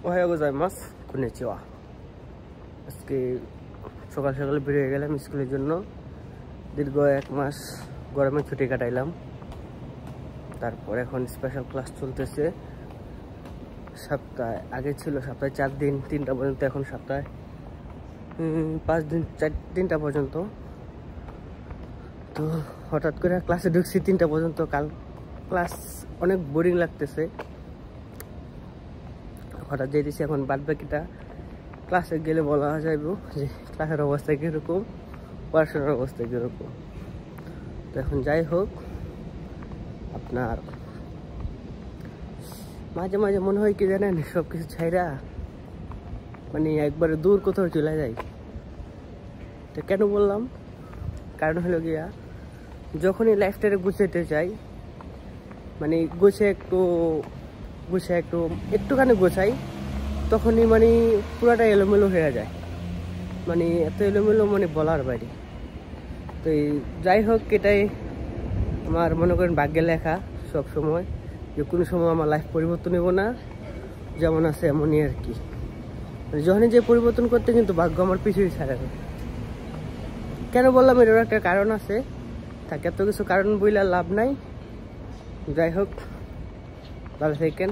Ohio গোজাইমাসু konnichiwa. আজকে সকাল সকাল বেরিয়ে গেলাম স্কুলের জন্য। দীর্ঘ 1 মাস গরমে ছুটি কাটাইলাম। তারপর এখন স্পেশাল ক্লাস চলতেছে। সপ্তাহে আগে ছিল সপ্তাহে 4 দিন 3টা পর্যন্ত, এখন সপ্তাহে 5 দিন 3টা পর্যন্ত। তো হঠাৎ করে ক্লাসে ঢুকছি 3টা পর্যন্ত। কাল ক্লাস অনেক বোরিং লাগতেছে। হঠাৎ যেতেছি, এখন বাদ বাকিটা ক্লাসে গেলে বলা যাইব যে ক্লাসের অবস্থা কীরকম, পড়াশোনার অবস্থা কীরকম। তো এখন যাই হোক, আপনার মাঝে মাঝে মনে হয় কি জানেন, সব কিছু ছাইরা মানে একবারে দূর কোথাও চলে যায়। তো কেন বললাম, কারণ হলো গিয়া যখনই লাইফটারে গুছাইতে চাই, মানে একটুখানি গোছাই, তখনই মানে পুরাটা এলোমেলো হয়ে যায়। মানে এত এলোমেলো মানে বলার বাইরে। তো যাই হোক, এটাই আমার মনে করেন ভাগ্যে লেখা সব সময়, যে কোনো সময় আমার লাইফ পরিবর্তন হইব না, যেমন আছে এমনই আর কি। যখনই যে পরিবর্তন করতে, কিন্তু ভাগ্য আমার পিছুই ছাড়ে না। কেন বললাম, এটার একটা কারণ আছে। থাকে এত কিছু কারণ বইলে লাভ নাই। যাই হোক, ভালো থাকেন।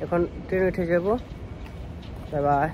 এখন ট্রেনে উঠে যাবো। Bye bye.